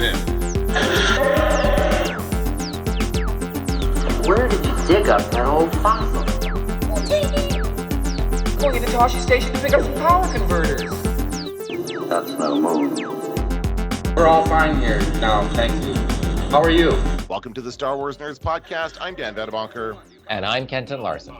in. Where did you dig up that old fossil? Going into Toshi Station to pick up some power converters. That's no move. We're all fine here now, thank you. How are you? Welcome to the Star Wars Nerds Podcast. I'm Dan Vadebonker. And I'm Kenton Larson.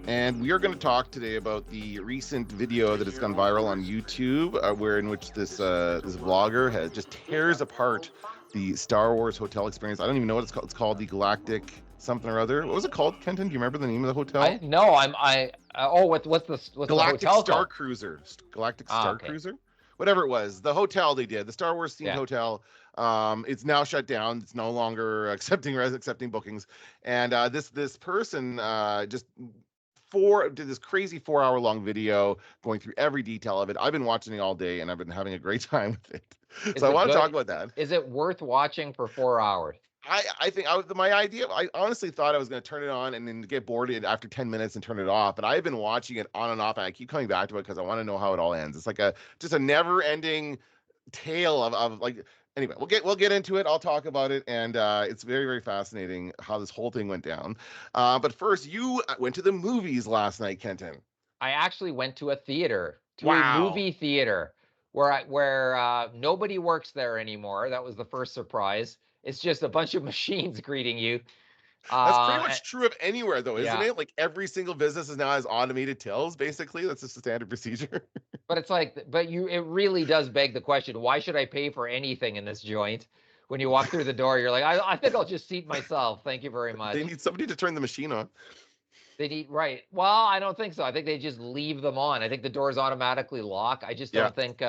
And we are going to talk today about the recent video that has gone viral on YouTube, in which this vlogger just tears apart the Star Wars hotel experience. I don't even know what it's called. It's called the Galactic something or other. What was it called, Kenton? Do you remember the name of the hotel? What's Galactic the hotel Star called? Cruiser. Galactic Star okay. Cruiser? Whatever it was. The hotel they did, the Star Wars themed hotel. It's now shut down. It's no longer accepting bookings. And this person just did this crazy 4-hour long video going through every detail of it. I've been watching it all day and I've been having a great time with it. So I want to talk about that. Is it worth watching for 4 hours? I think my idea, I honestly thought I was going to turn it on and then get bored after 10 minutes and turn it off. But I've been watching it on and off and I keep coming back to it because I want to know how it all ends. It's like just a never ending tale of like, anyway, we'll get into it. I'll talk about it. And it's very, very fascinating how this whole thing went down. But first, you went to the movies last night, Kenton. I actually went to a theater, a movie theater where nobody works there anymore. That was the first surprise. It's just a bunch of machines greeting you. That's pretty much true of anywhere, though, isn't it? Like every single business now has automated tills, basically. That's just a standard procedure. But it's like, it really does beg the question, why should I pay for anything in this joint? When you walk through the door, you're like, I think I'll just seat myself. Thank you very much. They need somebody to turn the machine on. Right. Well, I don't think so. I think they just leave them on. I think the doors automatically lock. I just don't think,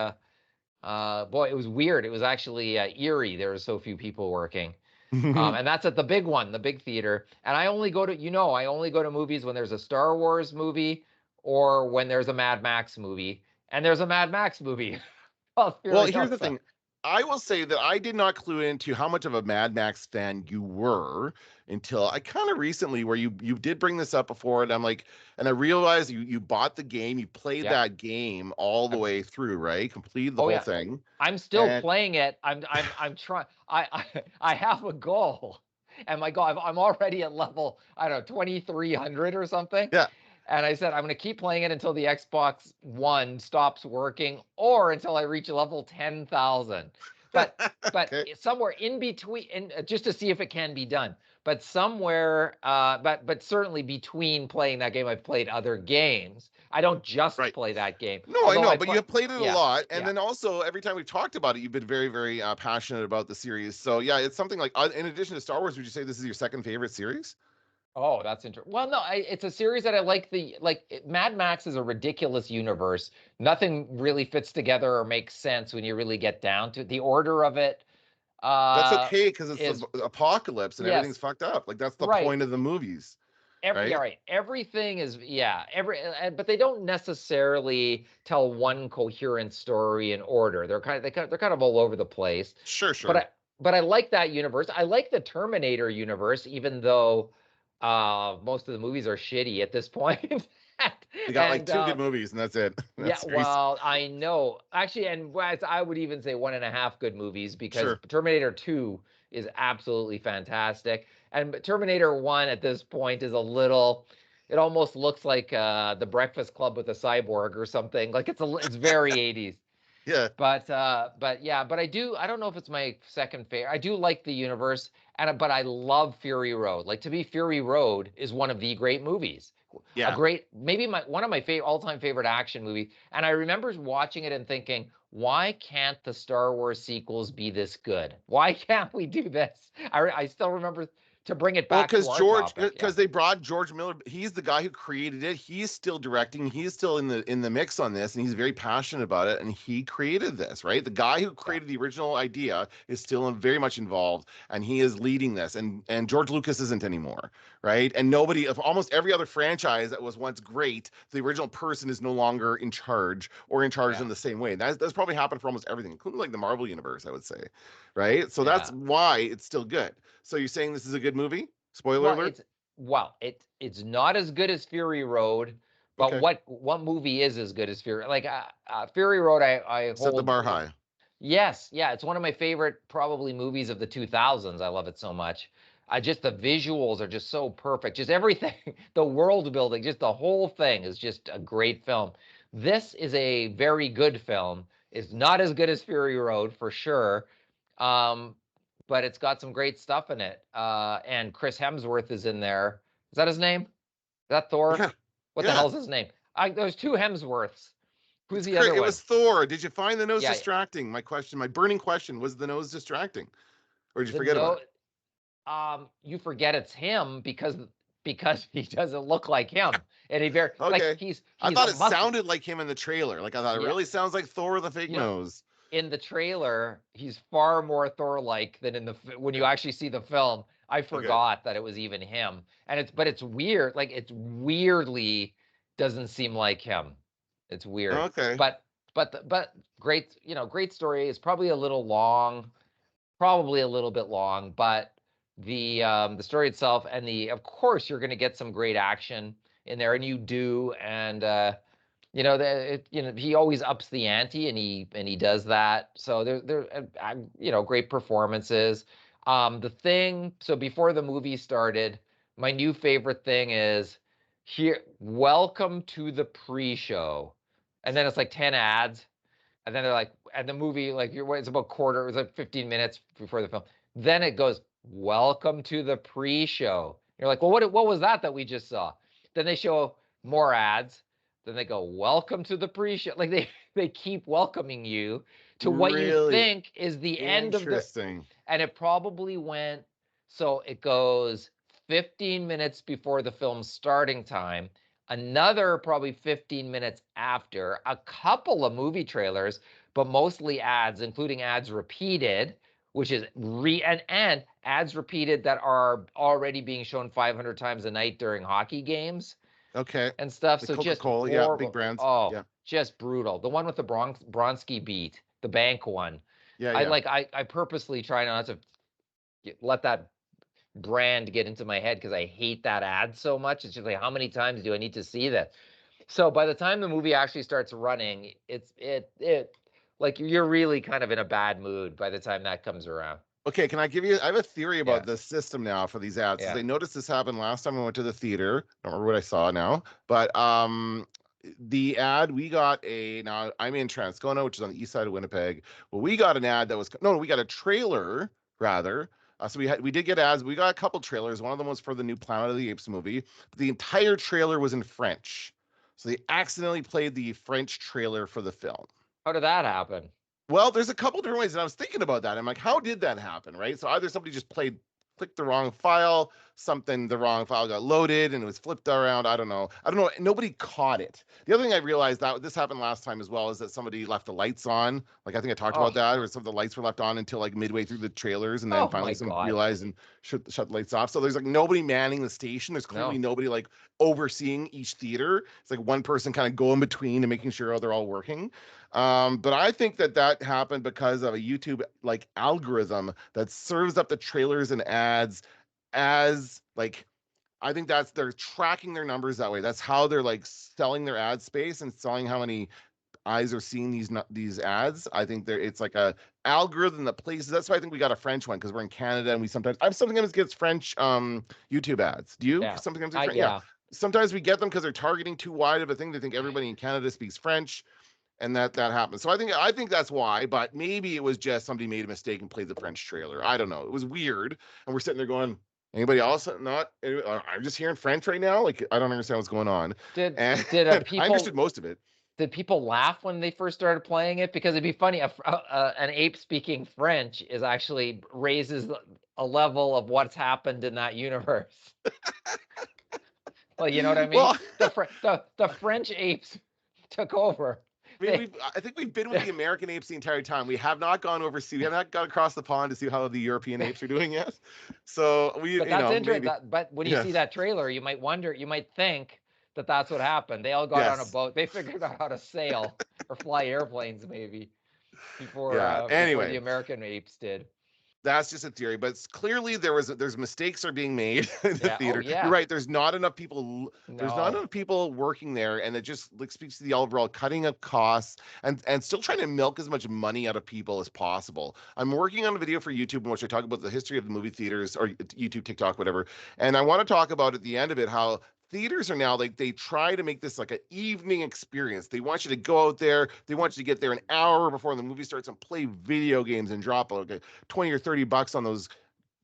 boy, it was weird. It was actually eerie. There were so few people working. And that's at the big one, the big theater. And I only go to movies when there's a Star Wars movie or when there's a Mad Max movie. And there's a Mad Max movie. Well, here's the thing. I will say that I did not clue into how much of a Mad Max fan you were until I kind of recently, where you did bring this up before, and I'm like, and I realized you bought the game, you played that game all the way through, right? Completed the whole thing. I'm still playing it. I'm trying. I have a goal, and my goal, I'm already at level, I don't know, 2300 or something. Yeah. And I said, I'm going to keep playing it until the Xbox One stops working or until I reach level 10,000. But okay. Somewhere in between, just to see if it can be done. But somewhere, but certainly between playing that game, I've played other games. I don't just play that game. No, I know, but you have played it a lot. And then also, every time we've talked about it, you've been very, very passionate about the series. So yeah, it's something like, in addition to Star Wars, would you say this is your second favorite series? Oh, that's interesting. Well, no, it's a series that I like. Mad Max is a ridiculous universe. Nothing really fits together or makes sense when you really get down to it. The order of it. That's okay because it's the apocalypse and everything's fucked up. Like that's the point of the movies. Right. Everything is but they don't necessarily tell one coherent story in order. They're kind of all over the place. Sure. But I like that universe. I like the Terminator universe, even though. Most of the movies are shitty at this point. You got like 2 good movies and that's it. Well, I know. Actually, and I would even say 1.5 good movies because Terminator 2 is absolutely fantastic. And Terminator 1 at this point is it almost looks like the Breakfast Club with a cyborg or something. Like it's very 80s. Yeah. But I don't know if it's my second favorite. I do like the universe, but I love Fury Road. Like, to me, Fury Road is one of the great movies. Yeah. Maybe one of my all-time favorite action movies. And I remember watching it and thinking, why can't the Star Wars sequels be this good? Why can't we do this? I still remember. To bring it back, because they brought George Miller. He's the guy who created it. He's still directing. He's still in the mix on this, and he's very passionate about it. And he created this, right? The guy who created the original idea is still very much involved, and he is leading this. And George Lucas isn't anymore, right? And nobody of almost every other franchise that was once great, the original person is no longer in charge in the same way. That's probably happened for almost everything, including like the Marvel universe, I would say, right? So that's why it's still good. So you're saying this is a good movie? Spoiler alert. It's not as good as Fury Road, but what movie is as good as Fury? Like Fury Road, I set the bar high. Yes, yeah, it's one of my favorite probably movies of the 2000s. I love it so much. I just the visuals are just so perfect. Just everything, the world building, just the whole thing is just a great film. This is a very good film. It's not as good as Fury Road for sure. Um, but it's got some great stuff in it. And Chris Hemsworth is in there. Is that his name? Is that Thor? Yeah, What the yeah. hell's his name? There's two Hemsworths. Who's It's the other great. It one? was Thor. Did you find the nose Yeah, distracting? My burning question was the nose distracting, or did you the forget about no it? you forget it's him because he doesn't look like him, and he very like Okay. I he's a thought it muscle. sounded like him in the trailer. Like I thought it Yeah, really sounds like Thor with a fake you know, nose. in the trailer he's far more Thor-like than in the when you Okay. actually see the film. I Okay. forgot that it was even him, and it's weird. Like it's weirdly doesn't seem like him. It's weird, Okay. but but great. Great story. It's probably a little long, probably a little bit long, but the story itself and the of course you're going to get some great action in there, and you do, and he always ups the ante, and he does that. So great performances. The thing. So before the movie started, my new favorite thing is here. Welcome to the pre-show, and then it's like 10 ads, and then they're like, and the movie, like it's about quarter, it's like 15 minutes before the film. Then it goes, welcome to the pre-show. You're like, well, what was that we just saw? Then they show more ads. Then they go, welcome to the pre-show. Like they keep welcoming you to what you Really think is the end of the, interesting. and it probably went, so it goes 15 minutes before the film's starting time, another probably 15 minutes after, a couple of movie trailers, but mostly ads, including ads repeated, which is and ads repeated that are already being shown 500 times a night during hockey games Okay. and stuff. The So just Coca-Cola, yeah, big horrible. brands. Oh, Yeah. just brutal. The one with the Bronski beat, the bank one. Yeah, I yeah. like. I purposely try not to let that brand get into my head because I hate that ad so much. It's just like, how many times do I need to see that? So by the time the movie actually starts running, it like you're really kind of in a bad mood by the time that comes around. Okay, can I give you? I have a theory about Yeah, the system now for these ads. Because yeah. I noticed this happened last time I went to the theater. I don't remember what I saw now, but the ad we got now I'm in Transcona, which is on the east side of Winnipeg. Well, we got an ad that was no, we got a trailer rather. So we did get ads. We got a couple trailers. One of them was for the new Planet of the Apes movie. But the entire trailer was in French, so they accidentally played the French trailer for the film. How did that happen? Well, there's a couple different ways, and I was thinking about that. I'm like, how did that happen, right? So either somebody just clicked the wrong file, the wrong file got loaded and it was flipped around. I don't know. Nobody caught it. The other thing I realized that this happened last time as well is that somebody left the lights on. Like I think I talked about Oh, that, or some of the lights were left on until like midway through the trailers, and then oh finally my someone God. realized and shut the lights off. So there's like nobody manning the station. There's clearly No. nobody like overseeing each theater. It's like one person kind of going between and making sure they're all working. But I think that happened because of a YouTube like algorithm that serves up the trailers and ads as like I think they're tracking their numbers that way. That's how they're like selling their ad space and selling how many eyes are seeing these ads. I think it's like a algorithm that places. That's why I think we got a French one because we're in Canada and we sometimes get French YouTube ads. Do you Yeah. sometimes get I French? Yeah. yeah. Sometimes we get them because they're targeting too wide of a thing. They think everybody in Canada speaks French, and that happens. So I think that's why. But maybe it was just somebody made a mistake and played the French trailer. I don't know. It was weird, and we're sitting there going, anybody else not? I'm just hearing French right now. Like I don't understand what's going on. Did And did I understood most of it. did people laugh when they first started playing it? Because it'd be funny. An ape speaking French is actually raises a level of what's happened in that universe. Well, you know what I mean? Well, The French apes took over. I mean, I think we've been with the American apes the entire time. We have not gone overseas. We have not gone across the pond to see how the European apes are doing yet. So But that's interesting. maybe. But when you Yeah. see that trailer, you might think that that's what happened. They all got on a Yes. boat. They figured out how to sail or fly airplanes maybe before Yeah. before the Anyway. American apes did. That's just a theory, but clearly there's mistakes are being made in the Yeah. Oh, theater. yeah. You're right. There's not enough people. There's not No. enough people working there, and it just like speaks to the overall cutting of costs and still trying to milk as much money out of people as possible. I'm working on a video for YouTube in which I talk about the history of the movie theaters or YouTube, TikTok, whatever, and I want to talk about at the end of it how theaters are now like they try to make this like an evening experience. They want you to go out there. They want you to get there an hour before the movie starts and play video games and drop like 20 or 30 bucks on those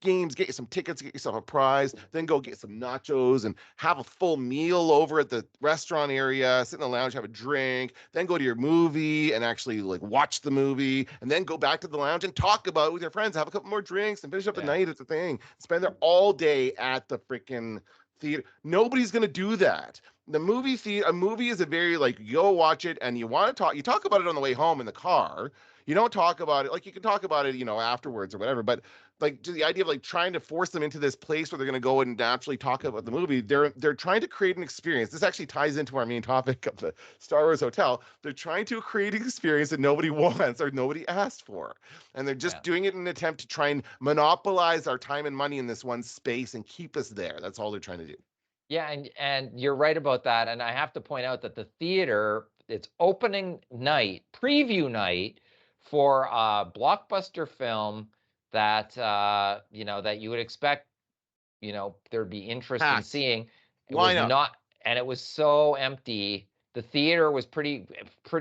games, get you some tickets, get yourself a prize, then go get some nachos and have a full meal over at the restaurant area, sit in the lounge, have a drink, then go to your movie and actually like watch the movie, and then go back to the lounge and talk about it with your friends, have a couple more drinks and finish up the night at the thing. Spend there all day at the freaking theater. Nobody's gonna do that. The movie theater, a movie is a very like you go watch it and you want to talk. You talk about it on the way home in the car. You don't talk about it like you can talk about it, afterwards or whatever. But like to the idea of like trying to force them into this place where they're going to go and naturally talk about the movie, they're trying to create an experience. This actually ties into our main topic of the Star Wars Hotel. They're trying to create an experience that nobody wants or nobody asked for, and they're just doing it in an attempt to try and monopolize our time and money in this one space and keep us there. That's all they're trying to do. Yeah, and you're right about that. And I have to point out that the theater, it's opening night, preview night for a blockbuster film that that you would expect, there'd be interest in seeing. It Why was not? And it was so empty. The theater was pretty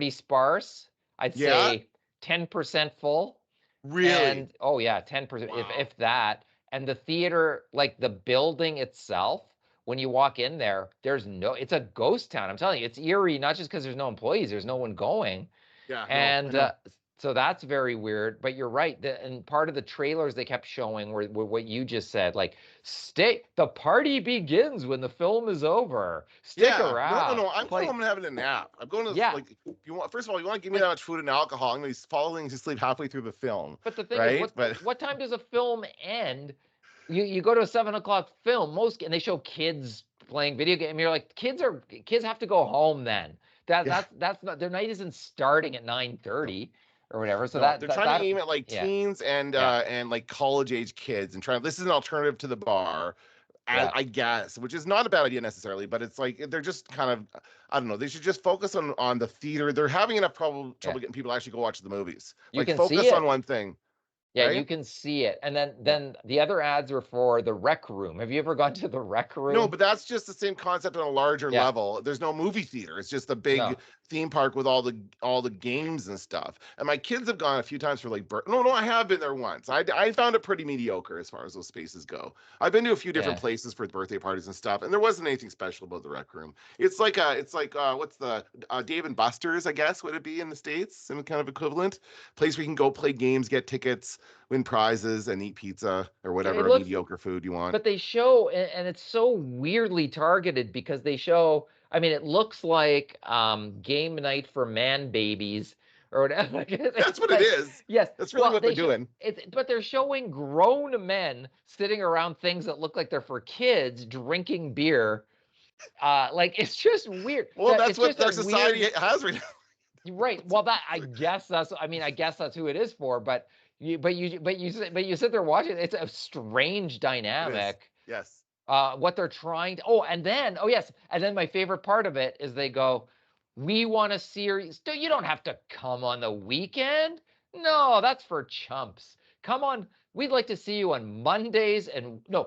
sparse. I'd say 10% full. Really? And oh yeah, 10%, if that. And the theater, like the building itself, when you walk in there, it's a ghost town. I'm telling you, it's eerie, not just because there's no employees, there's no one going. Yeah. And so that's very weird. But you're right. And part of the trailers they kept showing were what you just said, like, the party begins when the film is over. Stick around. No. I'm going home and having a nap. I'm going to like, if you want. First of all, you want to give me that much food and alcohol, I'm going to be falling asleep halfway through the film. But the thing is, what time does a film end? You go to a 7:00 film, and they show kids playing video game. You're like, kids have to go home then. That's not, their night isn't starting at 9:30 or whatever. So they're trying to aim at like teens and like college age kids and this is an alternative to the bar. I guess, which is not a bad idea necessarily, but it's like they're just kind of, I don't know. They should just focus on the theater. They're having enough trouble getting people to actually go watch the movies. Like focus on one thing. Yeah, right? you can see it. And then the other ads were for the Rec Room. Have you ever gone to the Rec Room? No, but that's just the same concept on a larger level. There's no movie theater. It's just a big theme park with all the games and stuff. And my kids have gone a few times for like no, I have been there once. I found it pretty mediocre as far as those spaces go. I've been to a few different places for birthday parties and stuff, and there wasn't anything special about the Rec Room. It's like what's the Dave and Buster's, I guess, would it be in the States? Some kind of equivalent place where you can go play games, get tickets, win prizes, and eat pizza or whatever mediocre food you want. But they show, and it's so weirdly targeted because they show, I mean, it looks like game night for man babies or whatever. That's what it is. Yes. That's really what they're doing. But they're showing grown men sitting around things that look like they're for kids drinking beer. Like, it's just weird. Well, that's what our society has right now. Right. Well, I guess that's who it is for, but you sit there watching. It's a strange dynamic. Yes. What they're trying to, and then my favorite part of it is they go, we want a series. You don't have to come on the weekend. No, that's for chumps. Come on. We'd like to see you on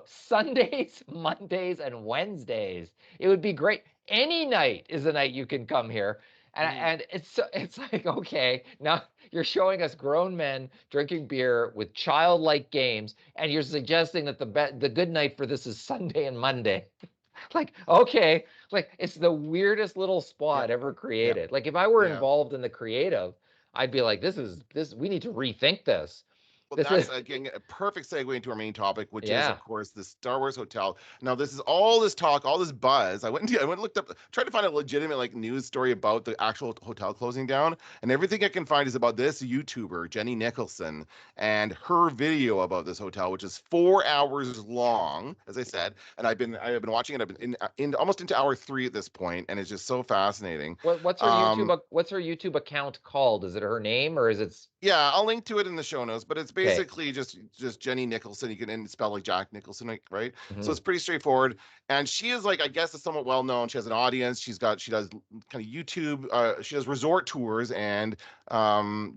Sundays, Mondays, and Wednesdays. It would be great. Any night is a night you can come here. And it's like, okay, now you're showing us grown men drinking beer with childlike games, and you're suggesting that the good night for this is Sunday and Monday. Like, okay, like it's the weirdest little spot ever created. Like if I were involved in the creative, I'd be like, we need to rethink this. Well, that's again a perfect segue into our main topic, which is, of course, the Star Wars Hotel. Now, this is all this talk, all this buzz. I went and looked up, tried to find a legitimate like news story about the actual hotel closing down, and everything I can find is about this YouTuber, Jenny Nicholson, and her video about this hotel, which is 4 hours long, as I said. And I have been watching it. I've been in almost into hour 3 at this point, and it's just so fascinating. What's her YouTube account called? Is it her name or is it? Yeah, I'll link to it in the show notes, but it's basically just Jenny Nicholson. You can spell like Jack Nicholson, right? So Mhm. it's pretty straightforward. And she is like, I guess, is somewhat well known. She has an audience. She does kind of YouTube. She does resort tours and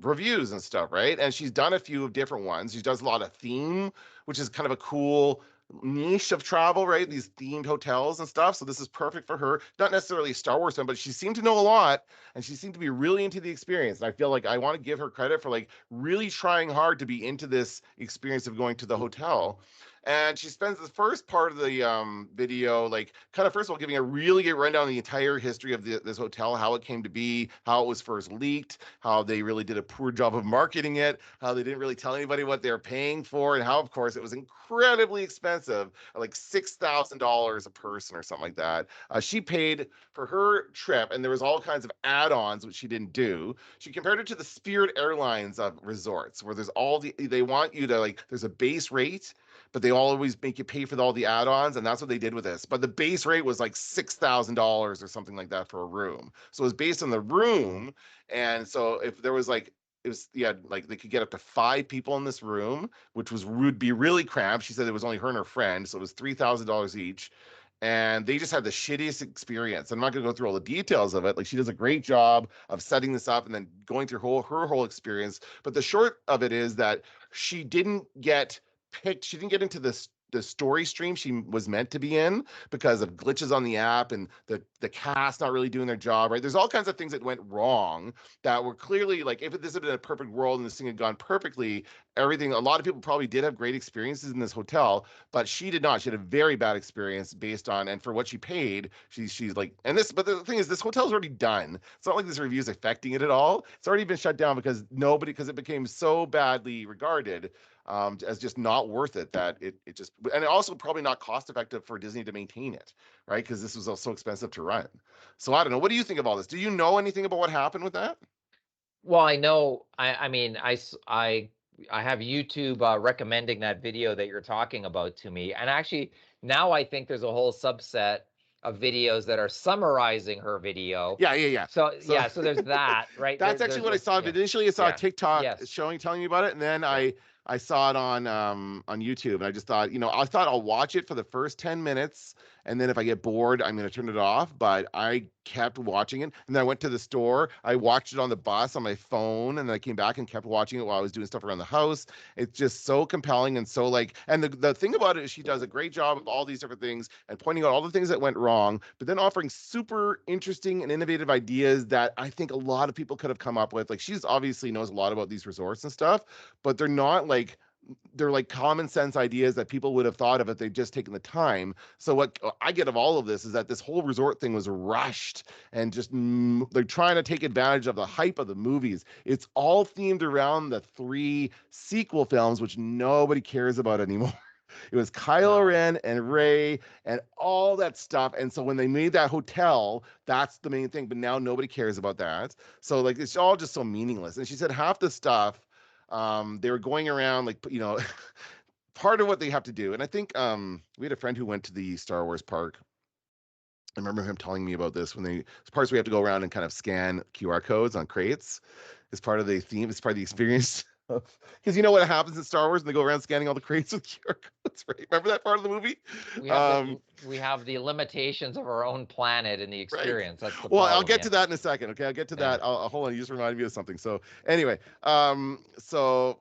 reviews and stuff, right? And she's done a few of different ones. She does a lot of theme, which is kind of a cool niche of travel, right? These themed hotels and stuff. So this is perfect for her. Not necessarily a Star Wars fan, but she seemed to know a lot, and she seemed to be really into the experience. And I feel like I want to give her credit for like really trying hard to be into this experience of going to the hotel. And she spends the first part of the video, like kind of first of all, giving a really good rundown of the entire history of this hotel, how it came to be, how it was first leaked, how they really did a poor job of marketing it, how they didn't really tell anybody what they were paying for, and how, of course, it was incredibly expensive, like $6,000 a person or something like that. She paid for her trip, and there was all kinds of add-ons which she didn't do. She compared it to the Spirit Airlines of resorts, where there's they want you to like, there's a base rate, but they always make you pay for all the add-ons, and that's what they did with this. But the base rate was like $6,000 or something like that for a room. So it was based on the room, and so if there was like, it was, yeah, like they could get up to 5 people in this room, which would be really cramped. She said it was only her and her friend, so it was $3,000 each. And they just had the shittiest experience. I'm not going to go through all the details of it. Like, she does a great job of setting this up and then going through her whole experience. But the short of it is that she didn't get picked. She didn't get into the story stream she was meant to be in because of glitches on the app and the cast not really doing their job, right? There's all kinds of things that went wrong that were clearly like, if this had been a perfect world and this thing had gone perfectly, everything, a lot of people probably did have great experiences in this hotel, but she did not. She had a very bad experience based on, and for what she paid, she's like, and this, but the thing is, this hotel's already done. It's not like this review is affecting it at all. It's already been shut down because it became so badly regarded as just not worth it, that it just, and it also probably not cost effective for Disney to maintain it, right? Because this was so expensive to run. So I don't know. What do you think of all this? Do you know anything about what happened with that? Well, I know. I mean, I have YouTube recommending that video that you're talking about to me, and actually now I think there's a whole subset of videos that are summarizing her video. Yeah. So So yeah, so there's that, right? that's actually There's what I this, saw. yeah, But initially, I saw a yeah, TikTok yes, telling me about it, and then yeah. I saw it on YouTube, and I just thought, I thought I'll watch it for the first 10 minutes, and then if I get bored, I'm going to turn it off. But I kept watching it, and then I went to the store. I watched it on the bus on my phone, and then I came back and kept watching it while I was doing stuff around the house. It's just so compelling and so like, and the thing about it is she does a great job of all these different things and pointing out all the things that went wrong, but then offering super interesting and innovative ideas that I think a lot of people could have come up with. Like, she's obviously knows a lot about these resorts and stuff, but they're like common sense ideas that people would have thought of if they'd just taken the time. So what I get of all of this is that this whole resort thing was rushed and just they're trying to take advantage of the hype of the movies. It's all themed around the 3 sequel films, which nobody cares about anymore. It was Kylo No. Ren and Rey and all that stuff. And so when they made that hotel, that's the main thing. But now nobody cares about that. So like, it's all just so meaningless. And she said half the stuff, they were going around like, part of what they have to do. And I think we had a friend who went to the Star Wars park. I remember him telling me about this when it's parts where we have to go around and kind of scan QR codes on crates. It's part of the theme. It's part of the experience. Because you know what happens in Star Wars when they go around scanning all the crates with QR codes, right? Remember that part of the movie? We have the limitations of our own planet in the Right. experience. That's the Well, problem. I'll get to that in a second. Okay, I'll get to that. I'll hold on. You just reminded me of something. So anyway, so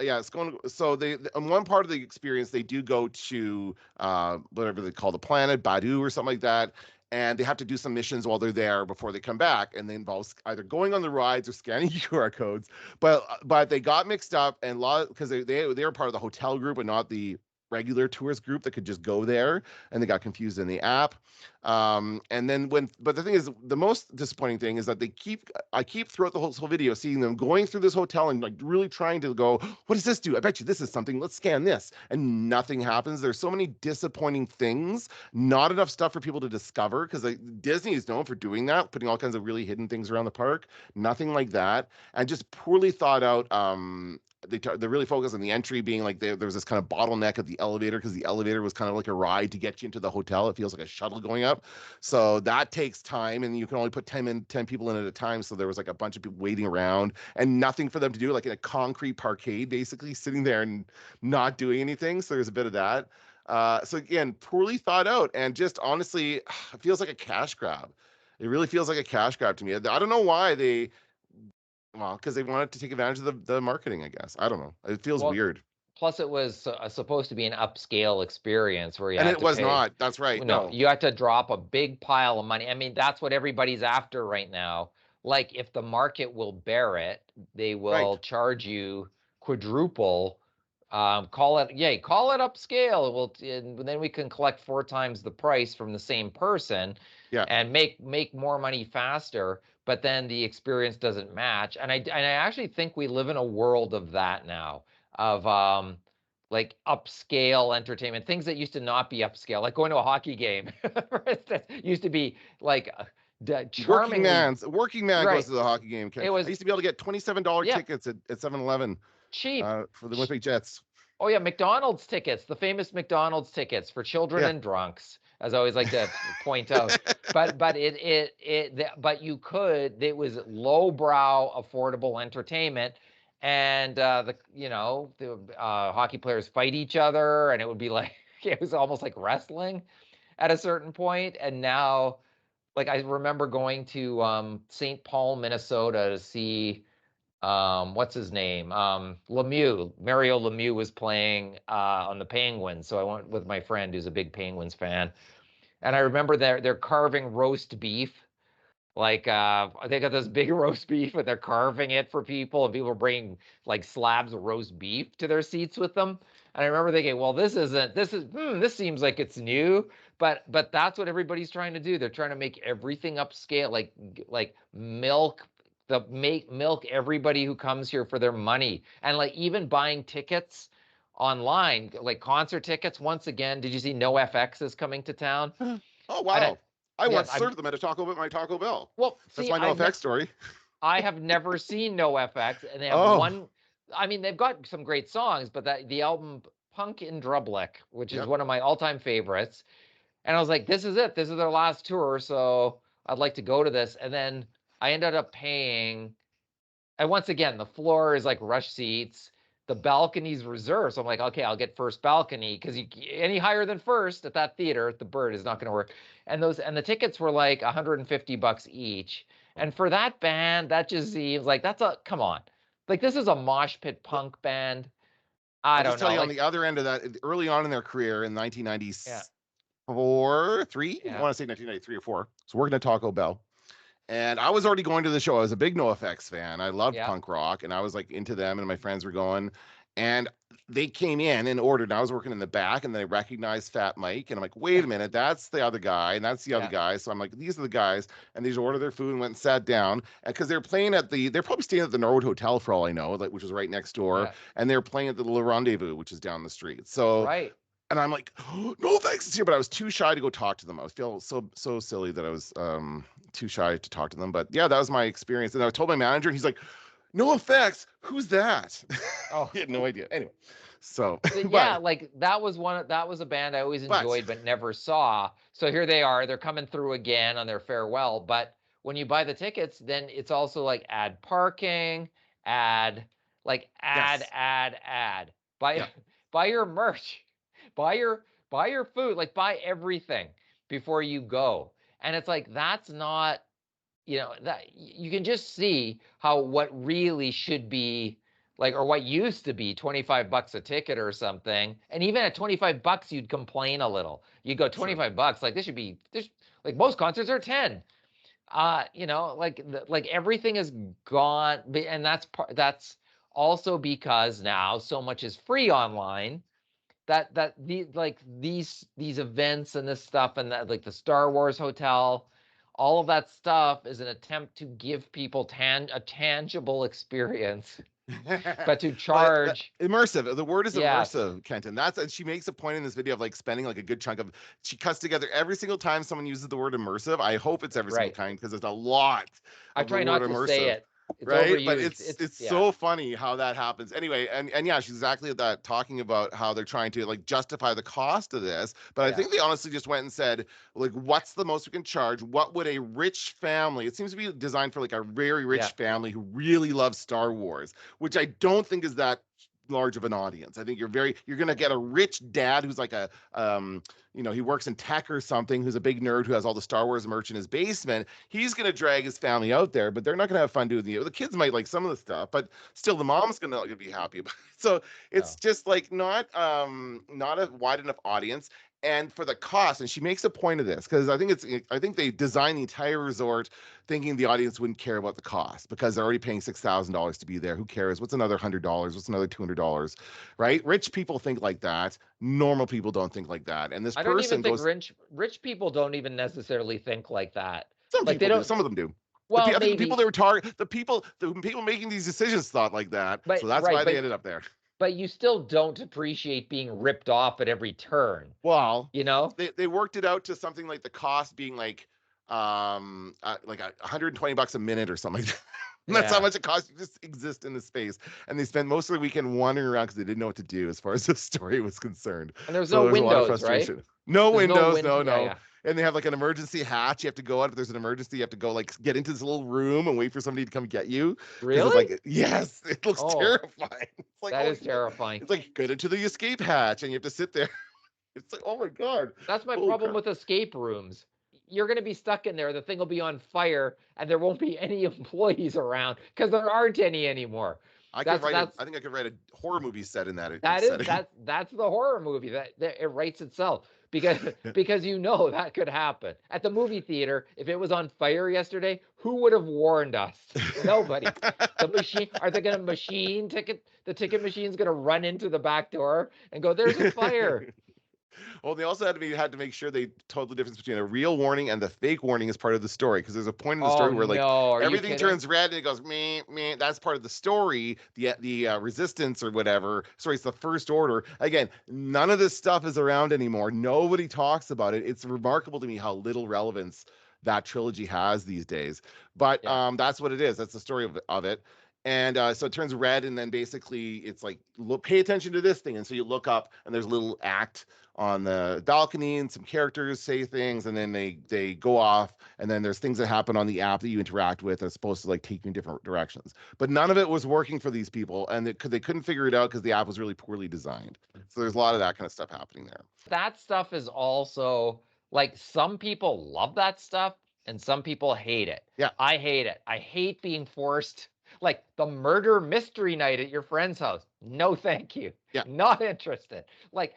yeah, it's going. So they on one part of the experience, they do go to whatever they call the planet, Badu or something like that, and they have to do some missions while they're there before they come back, and they involve either going on the rides or scanning QR codes. But they got mixed up, and because they were part of the hotel group and not the regular tourist group that could just go there, and they got confused in the app. And then but the thing is, the most disappointing thing is that I keep throughout the whole video seeing them going through this hotel and like really trying to go, what does this do? I bet you this is something. Let's scan this, and nothing happens. There's so many disappointing things, not enough stuff for people to discover, because Disney is known for doing that, putting all kinds of really hidden things around the park. Nothing like that, and just poorly thought out they really focus on the entry being like there was this kind of bottleneck at the elevator because the elevator was kind of like a ride to get you into the hotel. It feels like a shuttle going up, so that takes time, and you can only put 10 people in at a time. So there was like a bunch of people waiting around and nothing for them to do, like in a concrete parkade, basically sitting there and not doing anything. So there's a bit of that. So again, poorly thought out, and just honestly, it feels like a cash grab. It really feels like a cash grab to me. I don't know why well, because they wanted to take advantage of the marketing, I guess. I don't know. It feels Well, weird. plus it was supposed to be an upscale experience where you And had it to was pay. not. That's right. No, No. you had to drop a big pile of money. I mean, that's what everybody's after right now. Like, if the market will bear it, they Right. will charge you quadruple. Call it upscale. And then we can collect 4 times the price from the same person, Yeah. and make more money faster. But then the experience doesn't match. And I actually think we live in a world of that now, of like upscale entertainment, things that used to not be upscale, like going to a hockey game, for instance, used to be like charmingly Working man goes right. to the hockey game. It I was, used to be able to get $27 yeah, tickets at 7-Eleven cheap. for the Winnipeg Jets. Oh yeah, McDonald's tickets, the famous McDonald's tickets for children Yeah. and drunks, as I always like to point out. But you could. It was lowbrow, affordable entertainment, and the hockey players fight each other, and it would be like it was almost like wrestling at a certain point. And now, like, I remember going to St. Paul, Minnesota to see what's his name? Lemieux. Mario Lemieux was playing on the Penguins. So I went with my friend who's a big Penguins fan. And I remember they're carving roast beef. Like they got this big roast beef and they're carving it for people, and people are bringing like slabs of roast beef to their seats with them. And I remember thinking, well, this seems like it's new, but that's what everybody's trying to do. They're trying to make everything upscale, like milk everybody who comes here for their money. And like even buying tickets online, like concert tickets. Once again, did you see NoFX is coming to town? Oh wow! I Yes, once served them at my Taco Bell. well, That's see, my NoFX story. I have never seen NoFX, and they have Oh. one. I mean, they've got some great songs, but the album Punk in Drublic, which is Yep. one of my all-time favorites, and I was like, this is it. This is their last tour, so I'd like to go to this. And then I ended up paying. And once again, the floor is like rush seats. The balcony's reserved. So I'm like, okay, I'll get first balcony, because any higher than first at that theater at the Bird is not going to work. And the tickets were like $150 each. And for that band, that just seems like come on. Like, this is a mosh pit punk band. I I'll don't just tell know. you, Like, on the other end of that, early on in their career in 1994, yeah. 3, Yeah. I want to say 1993 or 4. So working at Taco Bell. And I was already going to the show. I was a big NoFX fan. I loved Yeah. punk rock, and I was like into them, and my friends were going. And they came in and ordered, and I was working in the back, and they recognized Fat Mike. And I'm like, wait a minute, that's the other guy, and that's the other Yeah. guy. So I'm like, these are the guys. And they just ordered their food and went and sat down. And because they're playing they're probably staying at the Norwood Hotel for all I know, like, which is right next door. Yeah. And they're playing at the Le Rendezvous, which is down the street. So Right. and I'm like, oh, no thanks, it's here. But I was too shy to go talk to them. I was feeling so silly that I was too shy to talk to them. But yeah, that was my experience. And I told my manager, and he's like, no effects. Who's that? Oh. He had no idea. Anyway, so Yeah, like that was a band I always enjoyed but never saw. So here they are. They're coming through again on their farewell. But when you buy the tickets, then it's also like add parking, add Yes. add. Buy Yeah. buy your merch, buy your food, like buy everything before you go. And it's like, that's not, that you can just see how what really should be, like, or what used to be $25 a ticket or something. And even at $25, you'd complain a little. You go $25, like this, like most concerts are 10. Like everything is gone. And that's also because now so much is free online, that these events and this stuff, and that, like the Star Wars hotel, all of that stuff is an attempt to give people a tangible experience, but to charge. Immersive. The word is Yes. immersive, Kenton. And she makes a point in this video of like spending like a good chunk of. She cuts together every single time someone uses the word immersive. I hope it's every single Right. time, because there's a lot. I of try the not word to immersive. say it. It's right? But overused. it's Yeah, so funny how that happens. Anyway, and yeah, she's exactly that, talking about how they're trying to like justify the cost of this. But I yeah, think they honestly just went and said, like, what's the most we can charge? What would a rich family? It seems to be designed for like a very yeah. rich family who really loves Star Wars, which I don't think is that large of an audience. I think you're gonna get a rich dad who's like a he works in tech or something, who's a big nerd who has all the Star Wars merch in his basement. He's gonna drag his family out there, but they're not gonna have fun doing the kids might like some of the stuff, but still the mom's gonna be happy about it. So it's No. just like not a wide enough audience. And for the cost, and she makes a point of this because I think they designed the entire resort thinking the audience wouldn't care about the cost because they're already paying $6,000 to be there. Who cares? What's another $100? What's another $200? Right? Rich people think like that. Normal people don't think like that. And this I don't even person think goes, rich people don't even necessarily think like that. some Like they people do, don't. some of them do. Well, I think the people maybe, they were target, the people making these decisions thought like that. but So that's right, why they ended up there. but you still don't appreciate being ripped off at every turn. Well, You know? they worked it out to something like the cost being like $120 a minute or something like that. And that's how Yeah. much it costs to just exist in the space. And they spent most of the weekend wandering around because they didn't know what to do as far as the story was concerned. And there's So no there's a lot of windows, right? frustration. No There's no windows, win. no, Yeah, no. yeah. And they have like an emergency hatch. You have to go out. If there's an emergency, you have to go like get into this little room and wait for somebody to come get you. Because it's Really? like, yes, it looks Oh, terrifying. It's like, that oh, is terrifying. it's like get into the escape hatch and you have to sit there. It's like, oh my God. That's my Holy problem crap. with escape rooms. You're going to be stuck in there. The thing will be on fire, and there won't be any employees around because there aren't any anymore. That's I think I could write a horror movie set in that that is setting. that's the horror movie that it writes itself because that could happen at the movie theater. If it was on fire yesterday, who would have warned us? Nobody. The machine, are they going to machine ticket? The ticket machine's going to run into the back door and go, "There's a fire." Well, they also had to make sure they told the difference between a real warning and the fake warning as part of the story, because there's a point in the Oh story where like no, are you everything kidding? turns red and it goes meh meh. That's part of the story. The resistance or whatever. Sorry, it's the First Order. Again, none of this stuff is around anymore. Nobody talks about it. It's remarkable to me how little relevance that trilogy has these days. But Yeah. that's what it is. That's the story of it. And so it turns red, and then basically it's like, look, pay attention to this thing. And so you look up, and there's a little act on the balcony, and some characters say things, and then they go off, and then there's things that happen on the app that you interact with that's supposed to like take you in different directions. But none of it was working for these people, and they couldn't figure it out because the app was really poorly designed. So there's a lot of that kind of stuff happening there. That stuff is also like some people love that stuff and some people hate it. Yeah. I hate it. I hate being forced like the murder mystery night at your friend's house. No, thank you. Yeah. Not interested. Like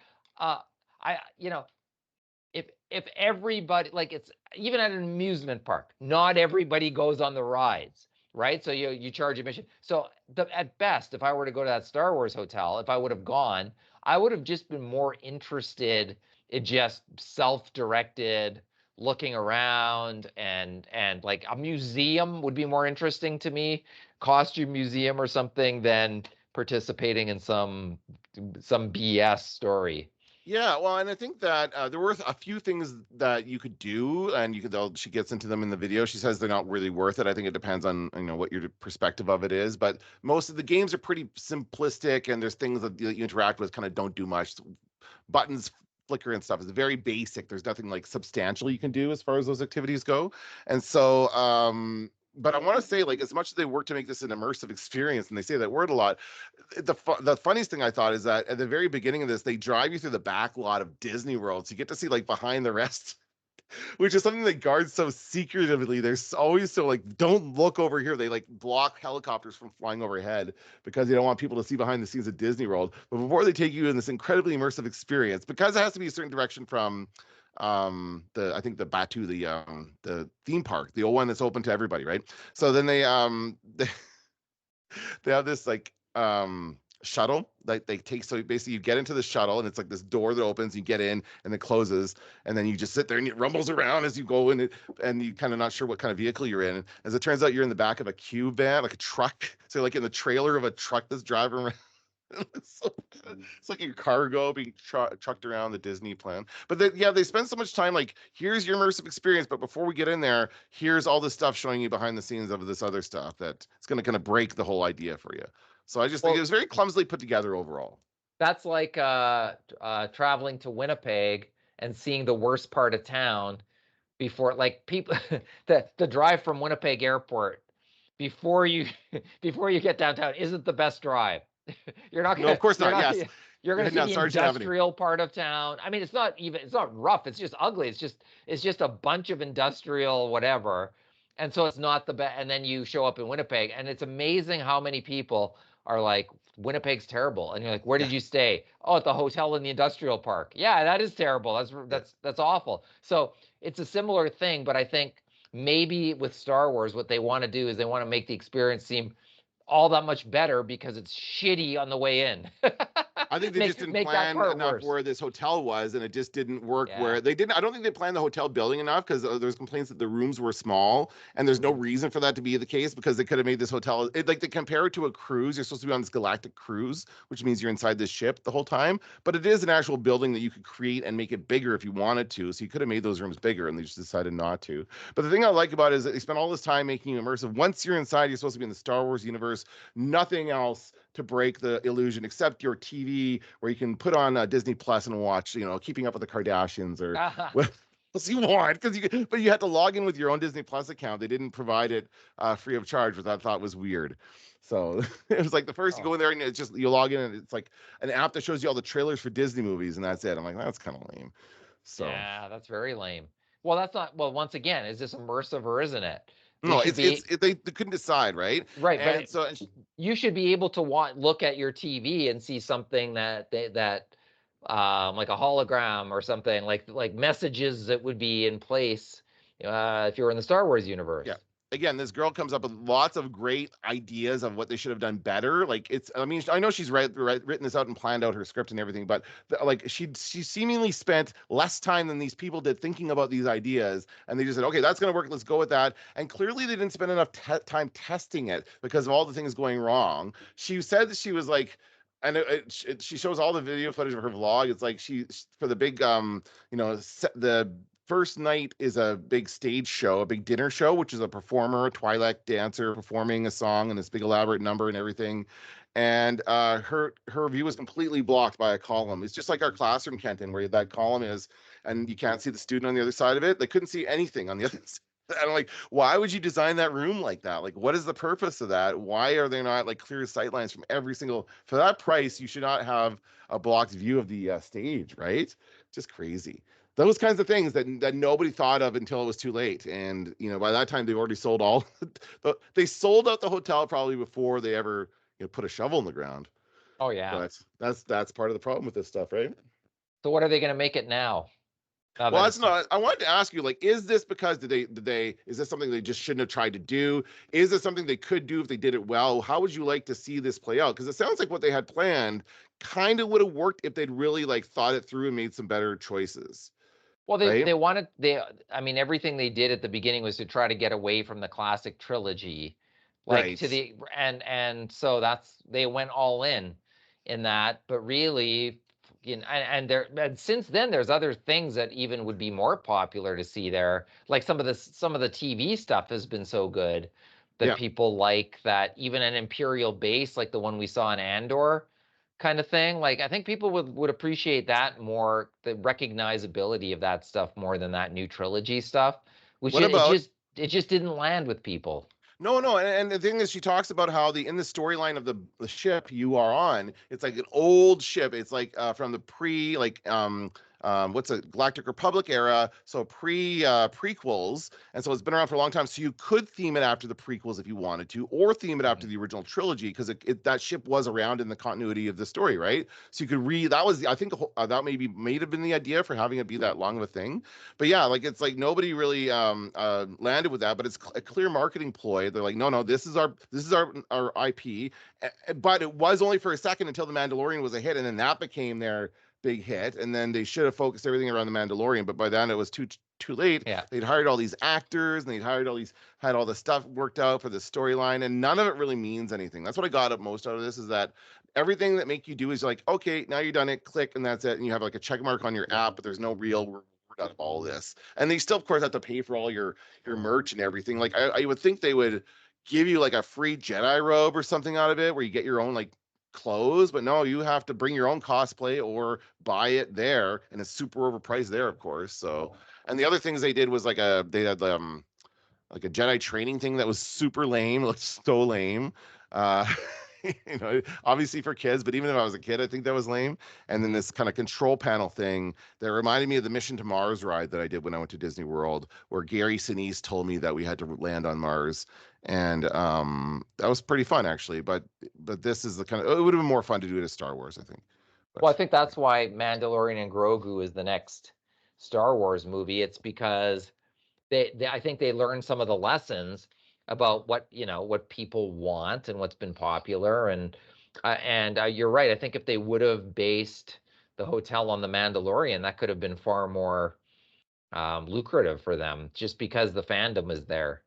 if everybody, like, it's even at an amusement park, not everybody goes on the rides, right? So you charge admission. So at best, if I were to go to that Star Wars hotel, if I would have gone, I would have just been more interested in just self-directed looking around, and like a museum would be more interesting to me, costume museum or something, than participating in some BS story. Yeah, well, and I think that there were a few things that you could do, and she gets into them in the video. She says they're not really worth it. I think it depends on what your perspective of it is, but most of the games are pretty simplistic, and there's things that you interact with kind of don't do much. Buttons flicker and stuff is very basic. There's nothing like substantial you can do as far as those activities go, and so but I want to say, like, as much as they work to make this an immersive experience, and they say that word a lot, the funniest thing I thought is that at the very beginning of this, they drive you through the back lot of Disney World, so you get to see like behind the rest, which is something that guards so secretively. They're always so like, don't look over here. They like block helicopters from flying overhead because they don't want people to see behind the scenes of Disney World. But before they take you in this incredibly immersive experience, because it has to be a certain direction from I think the Batu, the theme park, the old one that's open to everybody, right? So then they have this like shuttle that they take. So basically you get into the shuttle, and it's like this door that opens, you get in and it closes, and then you just sit there and it rumbles around as you go in, and you kind of not sure what kind of vehicle you're in. As it turns out, you're in the back of a cube van, like a truck. So like in the trailer of a truck that's driving around. It's like your cargo being trucked around the Disney plan. But they spend so much time like, here's your immersive experience, but before we get in there, here's all this stuff showing you behind the scenes of this other stuff that it's going to kind of break the whole idea for you. So I just think it Well, was very clumsily put together overall. that's like traveling to Winnipeg and seeing the worst part of town before, like, people the drive from Winnipeg Airport before you before you get downtown isn't the best drive. You're not No, of gonna course you're not. not Yes, gonna you're you're gonna heading see down the Sargent Avenue. industrial part of town. I mean, it's not rough, it's just ugly. It's just a bunch of industrial whatever. And so it's not the best. And then you show up in Winnipeg, and it's amazing how many people are like, Winnipeg's terrible. And you're like, where Yeah, did you stay? Oh, at the hotel in the industrial park. Yeah, that is terrible. yeah. That's awful. So it's a similar thing, but I think maybe with Star Wars, what they want to do is they want to make the experience seem all that much better because it's shitty on the way in. I think they just didn't Make that plan part enough worse. where this hotel was, and it just didn't work Yeah. where they didn't. I don't think they planned the hotel building enough because there's complaints that the rooms were small, and there's no reason for that to be the case because they could have made this hotel. Like they compare it to a cruise. You're supposed to be on this galactic cruise, which means you're inside this ship the whole time. But it is an actual building that you could create and make it bigger if you wanted to. So you could have made those rooms bigger, and they just decided not to. But the thing I like about it is that they spent all this time making you immersive. Once you're inside, you're supposed to be in the Star Wars universe. Nothing else to break the illusion except your TV, where you can put on Disney Plus and watch, Keeping Up with the Kardashians or what else you want. But you had to log in with your own Disney Plus account. They didn't provide it free of charge, which I thought was weird. So it was like the first you go in there and it's just you log in and it's like an app that shows you all the trailers for Disney movies and that's it. I'm like, that's kind of lame. So Yeah, that's very lame. Well, that's not, well, once again, is this immersive or isn't it? They no, should be they couldn't decide, right? right, but And so you should be able to look at your TV and see something that like a hologram or something, like messages that would be in place if you were in the Star Wars universe. yeah. Again, this girl comes up with lots of great ideas of what they should have done better. Like I mean, I know she's written this out and planned out her script and everything, but like she seemingly spent less time than these people did thinking about these ideas, and they just said, okay, that's going to work. Let's go with that. And clearly, they didn't spend enough time testing it because of all the things going wrong. She said that she was like. And she shows all the video footage of her vlog. It's like she for the big, the first night is a big stage show, a big dinner show, which is a performer, a Twi'lek dancer performing a song and this big elaborate number and everything. And her view is completely blocked by a column. It's just like our classroom, Kenton, where that column is, and you can't see the student on the other side of it. They couldn't see anything on the other side. And I'm like, why would you design that room like that? Like, what is the purpose of that? Why are there not like clear sightlines from every single? For that price, you should not have a blocked view of the stage, right? Just crazy. Those kinds of things that nobody thought of until it was too late. And by that time they've already sold all. They sold out the hotel probably before they ever put a shovel in the ground. Oh yeah. But that's part of the problem with this stuff, right? So what are they going to make it now? Well, that's not. I wanted to ask you, like, is this because is this something they just shouldn't have tried to do? Is this something they could do if they did it well? How would you like to see this play out? Because it sounds like what they had planned kind of would have worked if they'd really like thought it through and made some better choices. Well, right? I mean, everything they did at the beginning was to try to get away from the classic trilogy, like Right. to the and so they went all in that. But really, and since then there's other things that even would be more popular to see there, like some of the TV stuff has been so good that Yeah. people like that. Even an Imperial base like the one we saw in Andor, kind of thing. Like I think people would appreciate that more, the recognizability of that stuff more than that new trilogy stuff, which What about it just didn't land with people. No, and the thing is, she talks about how in the storyline of the ship you are on, it's like an old ship. It's like from the what's a Galactic Republic era, so prequels, and so it's been around for a long time. So you could theme it after the prequels if you wanted to, or theme it after the original trilogy because that ship was around in the continuity of the story, right? So you could that was I think that may have been the idea for having it be that long of a thing. But yeah, like it's like nobody really landed with that, but it's a clear marketing ploy. They're like, no, this is our IP, but it was only for a second until the Mandalorian was a hit, and then that became their big hit, and then they should have focused everything around the Mandalorian, but by then it was too late. Yeah. They'd hired all these actors, and they'd hired all these had all the stuff worked out for the storyline, and none of it really means anything. That's what I got up most out of this, is that everything that make you do is like, okay, now you're done it, click, and that's it, and you have like a check mark on your app, but there's no real reward out of all this. And they still, of course, have to pay for all your merch and everything. Like I would think they would give you like a free Jedi robe or something out of it, where you get your own like clothes, but no, you have to bring your own cosplay or buy it there, and it's super overpriced there, of course. So, and the other things they did was they had like a Jedi training thing that was super lame, looked so lame. Uh, obviously for kids, but even if I was a kid, I think that was lame. And then this kind of control panel thing that reminded me of the Mission to Mars ride that I did when I went to Disney World, where Gary Sinise told me that we had to land on Mars. And that was pretty fun, actually. But this is the kind of, it would have been more fun to do it as Star Wars, I think. But, Well, I think that's why Mandalorian and Grogu is the next Star Wars movie. It's because I think they learned some of the lessons about what people want and what's been popular, and you're right. I think if they would have based the hotel on the Mandalorian, that could have been far more lucrative for them, just because the fandom is there.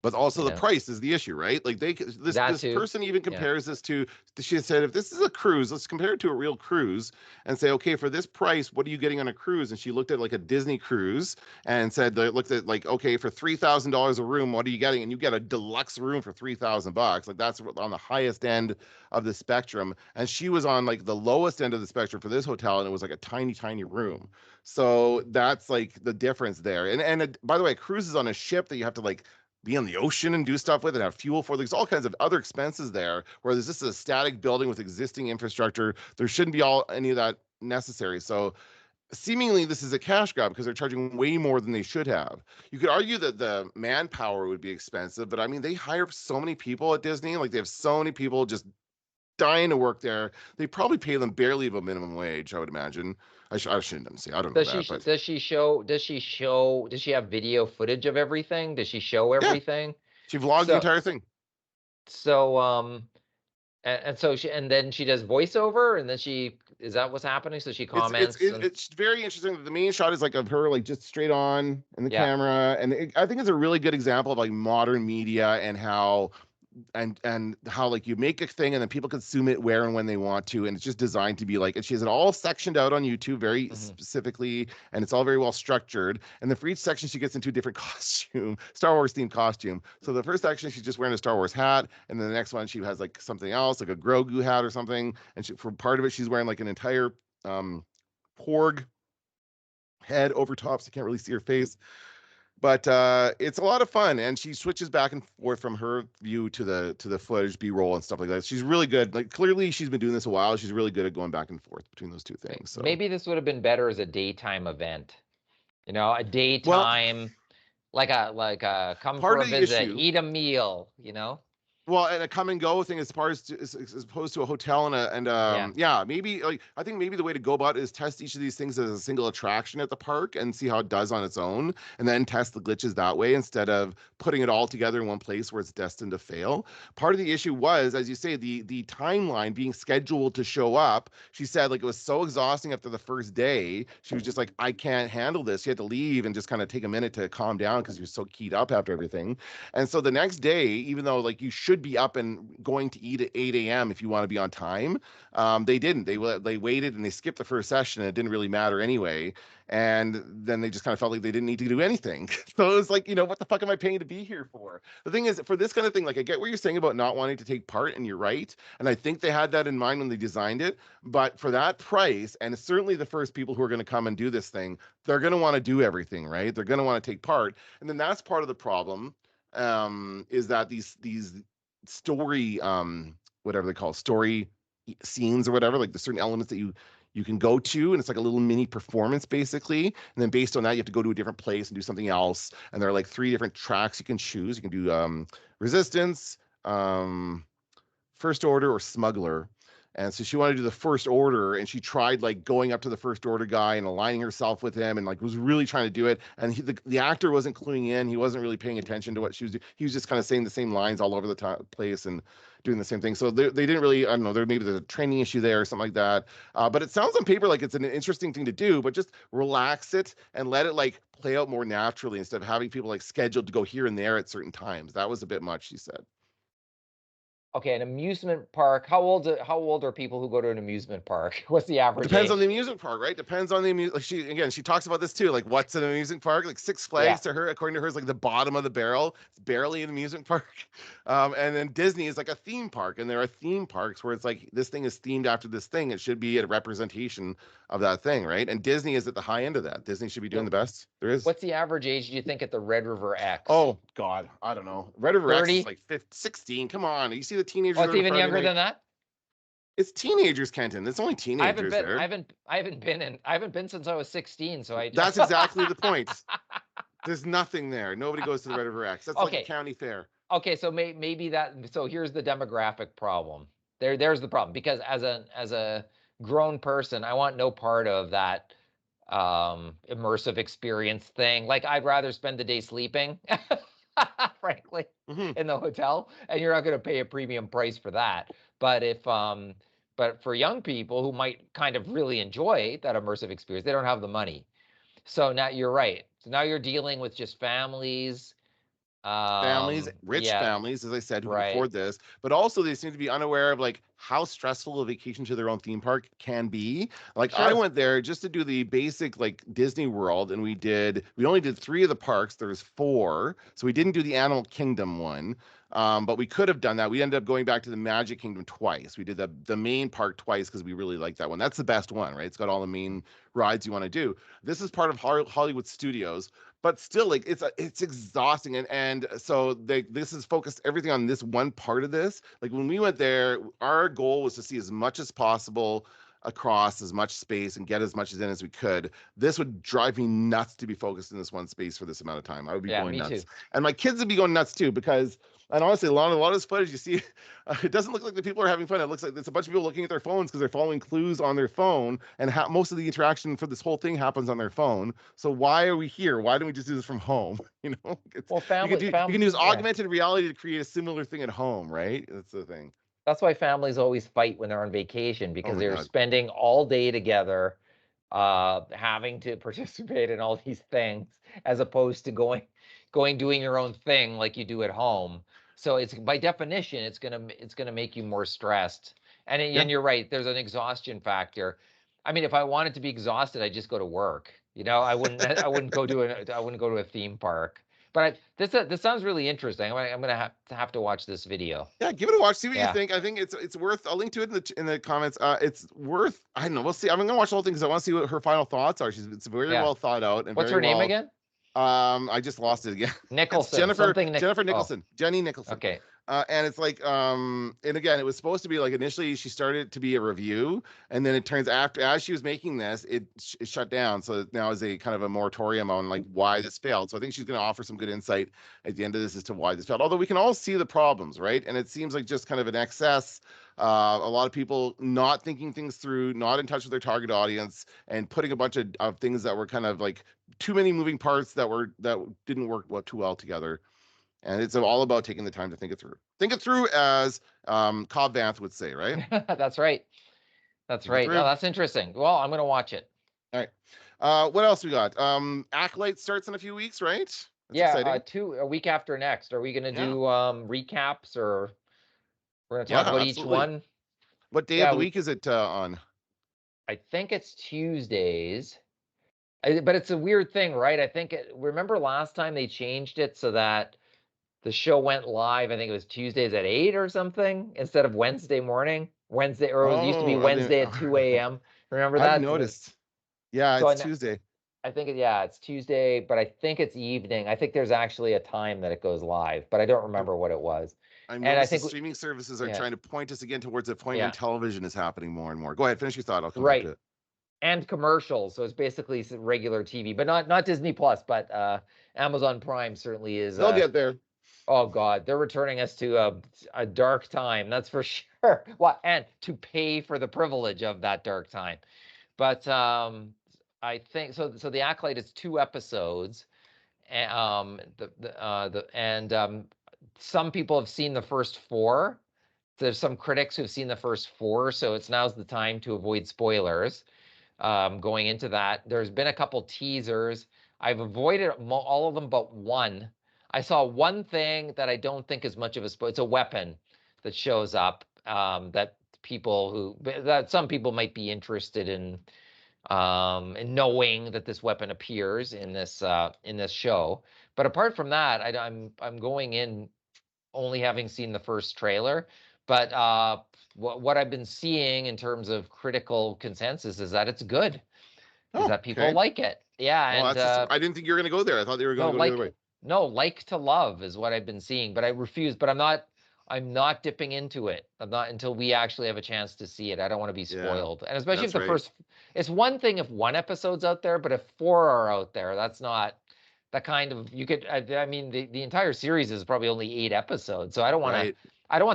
But also the price is the issue, right? Like this person even compares this to, she said, if this is a cruise, let's compare it to a real cruise and say, okay, for this price, what are you getting on a cruise? And she looked at like a Disney cruise and said, looked at like, okay, for $3,000 a room, what are you getting? And you get a deluxe room for $3,000. Like that's on the highest end of the spectrum. And she was on like the lowest end of the spectrum for this hotel, and it was like a tiny, tiny room. So that's like the difference there. And by the way, a cruise is on a ship that you have to like be on the ocean and do stuff with and have fuel for. There's all kinds of other expenses there, where there's just a static building with existing infrastructure. There shouldn't be any of that necessary. So seemingly this is a cash grab because they're charging way more than they should have. You could argue that the manpower would be expensive, but I mean, they hire so many people at Disney. Like they have so many people just dying to work there. They probably pay them barely above minimum wage, I would imagine. I shouldn't say. I don't know that. But Does she have video footage of everything? Does she show everything? She vlogs the entire thing. So and then she does voiceover, and then is that what's happening? So she comments. It's very interesting that the main shot is like of her like just straight on in the camera, and I think it's a really good example of like modern media and how like you make a thing and then people consume it where and when they want to, and it's just designed to be like, and she has it all sectioned out on YouTube very specifically, and it's all very well structured, and then for each section she gets into a different costume, Star Wars themed costume. So the first section she's just wearing a Star Wars hat, and then the next one she has like something else, like a Grogu hat or something, and for part of it she's wearing like an entire porg head over top, so you can't really see her face. But it's a lot of fun, and she switches back and forth from her view to the footage, B-roll, and stuff like that. She's really good. Like clearly, she's been doing this a while. She's really good at going back and forth between those two things. So maybe this would have been better as a daytime event. A daytime, like a come for a visit, eat a meal. Well, and a come and go thing as opposed to a hotel and maybe like I think maybe the way to go about it is test each of these things as a single attraction at the park and see how it does on its own, and then test the glitches that way instead of putting it all together in one place where it's destined to fail. Part of the issue was, as you say, the timeline being scheduled to show up. She said like it was so exhausting after the first day. She was just like, I can't handle this. She had to leave and just kind of take a minute to calm down because you're so keyed up after everything. And so the next day, even though like you should be up and going to eat at 8 a.m. if you want to be on time, they didn't. They waited and they skipped the first session, and it didn't really matter anyway. And then they just kind of felt like they didn't need to do anything. So it was like, what the fuck am I paying to be here for? The thing is, for this kind of thing, like I get what you're saying about not wanting to take part, and you're right. And I think they had that in mind when they designed it. But for that price, and certainly the first people who are going to come and do this thing, they're going to want to do everything, right? They're going to want to take part. And then that's part of the problem, is that these story, whatever they call story scenes or whatever, like the certain elements that you can go to, and it's like a little mini performance basically, and then based on that you have to go to a different place and do something else, and there are like 3 different tracks you can choose. You can do resistance, first order, or smuggler. And so she wanted to do the first order, and she tried like going up to the first order guy and aligning herself with him, and like was really trying to do it. And the actor wasn't cluing in; he wasn't really paying attention to what she was doing. He was just kind of saying the same lines all over the place and doing the same thing. So they didn't really, I don't know, maybe there's a training issue there or something like that. But it sounds on paper like it's an interesting thing to do, but just relax it and let it like play out more naturally instead of having people like scheduled to go here and there at certain times. That was a bit much, she said. Okay, an amusement park. How old are people who go to an amusement park? What's the average Depends age? on the amusement park, right? Depends on the amusement. She talks about this too. Like, what's an amusement park? Like Six Flags to her, according to her, is like the bottom of the barrel. It's barely an amusement park. And then Disney is like a theme park, and there are theme parks where it's like this thing is themed after this thing. It should be a representation of that thing, right? And Disney is at the high end of that. Disney should be doing the best there is. What's the average age, do you think, at the Red River X? Oh God, I don't know. Red River 30? X is like 15, 16. Come on, you see the teenagers. Oh, it's even younger than that. It's teenagers, Kenton. It's only teenagers. I haven't been since I was 16. So That's exactly the point. There's nothing there. Nobody goes to the Red River X. That's like a county fair. Okay, so maybe that. So here's the demographic problem. There's the problem, because as a grown person, I want no part of that immersive experience thing. Like, I'd rather spend the day sleeping, frankly, in the hotel, and you're not going to pay a premium price for that. But but for young people who might kind of really enjoy that immersive experience, they don't have the money. So now you're right. So now you're dealing with just families. Rich families, as I said, who can afford this, but also they seem to be unaware of like how stressful a vacation to their own theme park can be. Like, I went there just to do the basic like Disney World, and we only did 3 of the parks. There's 4, so we didn't do the Animal Kingdom one. But we could have done that. We ended up going back to the Magic Kingdom twice. We did the main park twice because we really like that one. That's the best one, right? It's got all the main rides you want to do. This is part of Hollywood Studios, but still, like, it's exhausting. And so this is focused everything on this one part of this. Like, when we went there, our goal was to see as much as possible across as much space and get as much in as we could. This would drive me nuts to be focused in this one space for this amount of time. I would be going nuts. Too. And my kids would be going nuts too, because, and honestly, a lot of this footage you see, it doesn't look like the people are having fun. It looks like it's a bunch of people looking at their phones because they're following clues on their phone, and most of the interaction for this whole thing happens on their phone. So why are we here? Why don't we just do this from home? You know, you can use augmented reality to create a similar thing at home, right? That's the thing. That's why families always fight when they're on vacation, because they're spending all day together, having to participate in all these things, as opposed to doing your own thing like you do at home. So it's, by definition, it's gonna make you more stressed. And you're right, there's an exhaustion factor. I mean, if I wanted to be exhausted, I'd just go to work. You know, I wouldn't go to a theme park. But this sounds really interesting. I'm gonna have to watch this video. Yeah, give it a watch. See what you think. I think it's worth. I'll link to it in the comments. It's worth. I don't know. We'll see. I'm gonna watch the whole thing because I want to see what her final thoughts are. It's very well thought out. And what's her name again? I just lost it again. Nicholson. Jennifer Nicholson. Jenny Nicholson. Okay. And it's like, and again, it was supposed to be like, initially she started to be a review, and then it turns as she was making this, it shut down. So now is a kind of a moratorium on like why this failed. So I think she's going to offer some good insight at the end of this as to why this failed. Although we can all see the problems, right? And it seems like just kind of an excess. A lot of people not thinking things through, not in touch with their target audience, and putting a bunch of things that were kind of like too many moving parts that didn't work too well together. And it's all about taking the time to think it through. Think it through, as Cobb Vanth would say, right? That's right. That's right. Oh, that's interesting. Well, I'm going to watch it. All right. What else we got? Acolyte starts in a few weeks, right? That's exciting. A week after next. Are we going to do recaps, or we're going to talk about each one? What day of the week is it on? I think it's Tuesdays. But it's a weird thing, right? I think remember last time they changed it so that the show went live, I think it was Tuesdays at 8 or something, instead of Wednesday morning. Or it used to be Wednesday at 2 a.m. Remember that? I noticed. Yeah, so it's Tuesday. I think it's Tuesday, but I think it's evening. I think there's actually a time that it goes live, but I don't remember what it was. I think the streaming services are trying to point us again towards a point when television is happening more and more. Go ahead, finish your thought. I'll come back to it. And commercials, so it's basically regular TV, but not Disney Plus, but Amazon Prime certainly is. They'll get there. Oh God, they're returning us to a dark time. That's for sure. Well, and to pay for the privilege of that dark time. But I think so. So the Acolyte is 2 episodes, and some people have seen the first 4. There's some critics who've seen the first 4, so now's the time to avoid spoilers. Going into that, there's been a couple teasers. I've avoided all of them but one. I saw one thing that I don't think is much of a spoiler. It's a weapon that shows up, that some people might be interested in knowing that this weapon appears in this show. But apart from that, I'm going in only having seen the first trailer. But what I've been seeing in terms of critical consensus is that it's good, is that people like it. Yeah, Well, and I didn't think you were going to go there. I thought they were going to go the other way. no, like to love is what I've been seeing, but I refuse. But I'm not dipping into it. I'm not until we actually have a chance to see it. I don't want to be spoiled. And especially if the first, it's one thing if 1 episode's out there, but if 4 are out there, that's not the kind of, you could, I mean, the entire series is probably only 8 episodes. So I don't want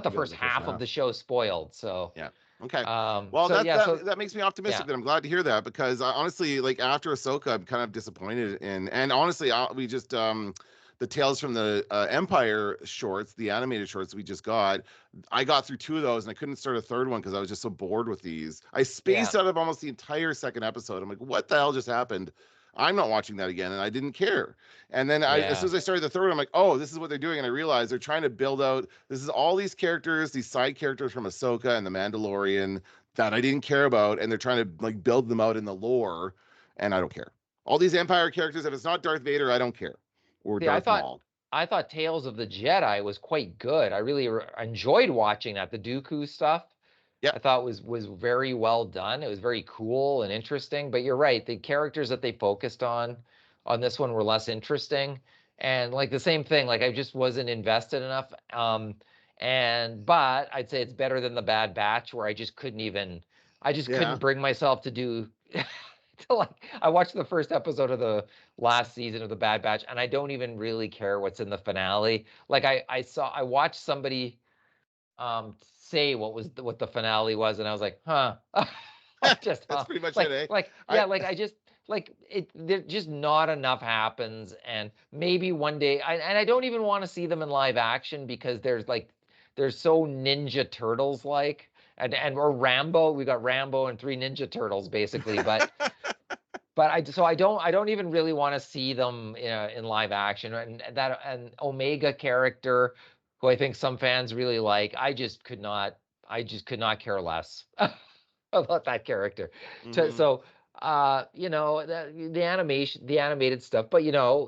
the first half of the show spoiled. So yeah. Okay. Well, that makes me optimistic. That I'm glad to hear that, because honestly, like after Ahsoka, I'm kind of disappointed in, and honestly, we just the Tales from the Empire shorts, the animated shorts we just got. I got through 2 of those, and I couldn't start a third one because I was just so bored with these. I spaced out of almost the entire second episode. I'm like, what the hell just happened? I'm not watching that again, and I didn't care. And then as soon as I started the third one, I'm like, oh, this is what they're doing. And I realized they're trying to build out, this is all these characters, these side characters from Ahsoka and The Mandalorian that I didn't care about, and they're trying to like build them out in the lore, and I don't care. All these Empire characters, if it's not Darth Vader, I don't care. Or Darth Maul. I thought Tales of the Jedi was quite good. I really enjoyed watching that. The Dooku stuff, I thought was very well done. It was very cool and interesting. But you're right, the characters that they focused on this one were less interesting. And like the same thing, like I just wasn't invested enough. But I'd say it's better than the Bad Batch, where I just couldn't bring myself to do. I watched the first episode of the last season of the Bad Batch, and I don't even really care what's in the finale. Like I watched somebody say what the finale was, and I was like, huh. That's pretty much it, eh? There just not enough happens, and maybe one day, I don't even want to see them in live action, because they're so Ninja Turtles like. Or Rambo, we got Rambo and 3 Ninja Turtles basically, but I don't even really want to see them in live action. And Omega character, who I think some fans really like, I just could not care less about that character. Mm-hmm. So the animation, the animated stuff, but